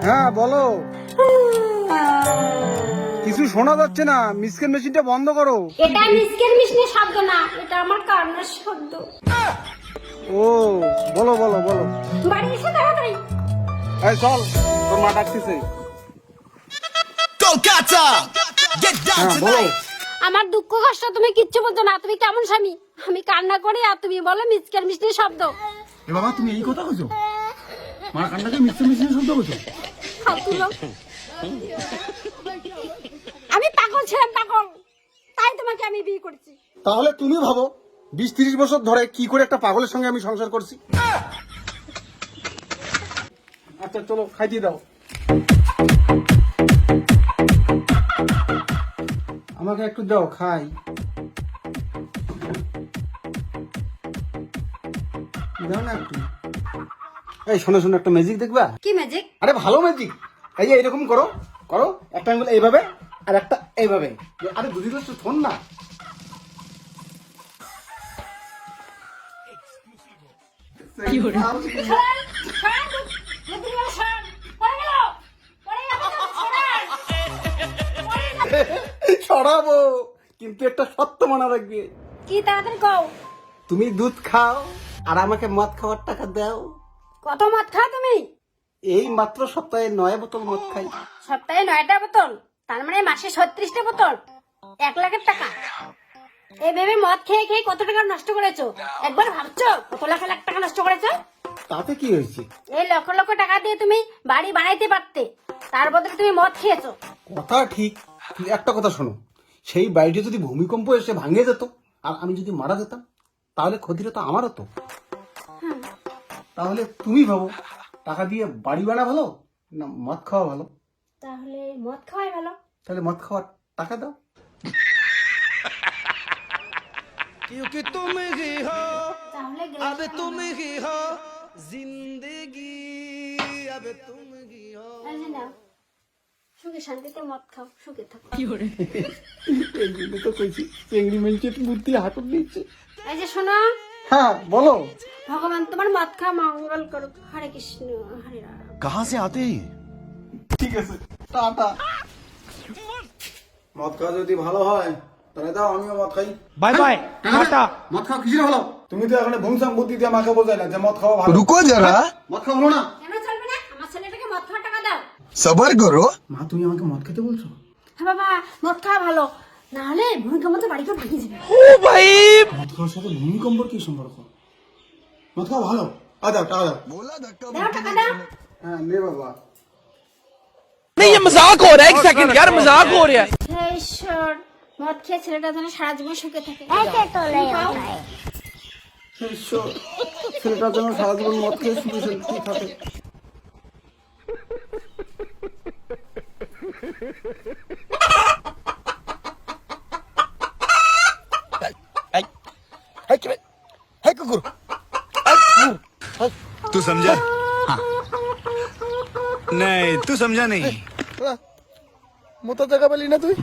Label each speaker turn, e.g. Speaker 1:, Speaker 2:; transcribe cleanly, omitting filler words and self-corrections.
Speaker 1: হ্যাঁ বলো। কিছু শোনা যাচ্ছে না, মিসকের মেশিনটা বন্ধ করো।
Speaker 2: এটা মিসকের মেশিনের শব্দ না, এটা আমার কান্নার শব্দ।
Speaker 1: ও বলো বলো বলো।
Speaker 2: বাড়ি এসে তাড়াতাড়ি।
Speaker 1: এই চল, তোর মা ডাকতেছে। হ্যাঁ বলো।
Speaker 2: আমার দুঃখ কষ্ট তুমি কিচ্ছু বলছো না। তুমি কেমন স্বামী? আমি কান্না করি আর তুমি বলো মিসকের মেশিনের শব্দ।
Speaker 1: এ বাবা, তুমি এই কথা কইছো? মা কান্নাকে মিক্সার মেশিনের শব্দ কইছো?
Speaker 2: ফালতু লোক। আমি পাগল ছিলাম, পাগল, তাই তোমাকে আমি বিয়ে করেছি।
Speaker 1: তাহলে তুমি ভাবো 20-30 বছর ধরে কি করে একটা পাগলের সঙ্গে আমি সংসার করছি। আচ্ছা চলো, খাই দিয়ে দাও। আমাকে একটু দাও, খাই। দাও না একটু। এই শোনো শোনো, একটা ম্যাজিক দেখবা?
Speaker 2: কি ম্যাজিক?
Speaker 1: আরে ভালো ম্যাজিক। এই যে এরকম করো করো, একটা আঙ্গুল এইভাবে আর একটা এইভাবে। আরে দুদিন তো শোন না। ছড়াবো, কিন্তু একটা সত্য মনে রাখবে।
Speaker 2: কি তাড়াতাড়ি কও।
Speaker 1: তুমি দুধ খাও আর আমাকে মদ খাওয়ার টাকা দাও।
Speaker 2: কত মদ খাও তুমি?
Speaker 1: এই মাত্র সপ্তাহে 9 বোতল মদ খাই।
Speaker 2: সপ্তাহে 9টা বোতল, তার মানে মাসে 36টা বোতল, 1 লাখের টাকা। এই ভেবে মদ খেয়ে খেয়ে কত টাকা নষ্ট করেছো? একবার ভাবছো কত লাখ লাখ টাকা নষ্ট করেছো?
Speaker 1: তাতে কি হয়েছে?
Speaker 2: এই লক্ষ লক্ষ টাকা দিয়ে তুমি বাড়ি বানাইতে পারতে, তার বদলে তুমি মদ খেয়েছো।
Speaker 1: কথা ঠিক, কিন্তু একটা কথা শোনো, সেই বাড়িটি যদি ভূমিকম্প এসে ভাঙে যেত আর আমি যদি মারা যেতাম, তাহলে ক্ষতিটা তো আমার হতো। তাহলে তুমি ভাবো, টাকা দিয়ে বাড়ি বানা ভালো না মদ খাওয়া ভালো?
Speaker 2: তাহলে মদ খাওয়াই ভালো।
Speaker 1: তাহলে মদ খাওয়ার টাকা দাও।
Speaker 3: क्योंकि तुम ही हो,
Speaker 2: তাহলে
Speaker 3: अब तुम ही हो जिंदगी, अब तुम ही हो।
Speaker 2: নাও, সুখে শান্তিতে মদ খাও, সুখে থাকো।
Speaker 1: এই জন্য তো কইছি, চেংড়ি মেলছে বুদ্ধি হাঁটুর নিচ্ছে।
Speaker 2: এই যে শোনো,
Speaker 1: হ্যাঁ বলো।
Speaker 2: ভগবান তোমার মদ খাওয়া মঙ্গল করুক। হরে কৃষ্ণ হরে রাম।
Speaker 4: कहाँ से आते हैं?
Speaker 1: ঠিক আছে, টাটা। মদ খাওয়া যদি ভালো হয় তাহলে দাও, আমিও মদ খাই।
Speaker 4: Bye bye tata.
Speaker 1: মদ খাওয়া কিসের ভালো? তুমি তো এখন ভুমসাম বুদ্ধি দিয়ে আমাকে বোঝাই না যে মদ খাওয়া ভালো।
Speaker 4: रुको जरा,
Speaker 1: মদ খাওয়া ভালো না।
Speaker 2: কেন চলবে না? আমার ছেলেটাকে মদ খাওয়ার টাকা দাও।
Speaker 4: सबर करो।
Speaker 1: মা, তুমি আমাকে মদ খেতে বলছো?
Speaker 2: হ্যাঁ বাবা, মদ খাওয়া ভালো, না হলে ভূমিকম্প তো বাড়িতে ভেঙে যাবে।
Speaker 1: মদ খাওয়ার সাথে ভূমিকম্পর কি সম্পর্ক? মদ খাওয়া ভালো। দাও টাকা দাও।
Speaker 4: बोला धक्का
Speaker 2: দাও টাকা দাও।
Speaker 1: হ্যাঁ নে বাবা।
Speaker 5: नहीं ये मजाक हो रहा है, एक सेकंड यार, मजाक हो रहा है।
Speaker 2: হে ঈশ্বর, মদ খেয়ে ছেলেটা যেন সারা জীবন সুখে থাকে।
Speaker 1: ঈশ্বর, ছেলেটা যেন সারা জীবন মদ খেয়ে শুধু কি থাকে।
Speaker 4: तू समझा? हाँ। नहीं तू समझा नहीं।
Speaker 1: মোটা জায়গা পেলি না তুই?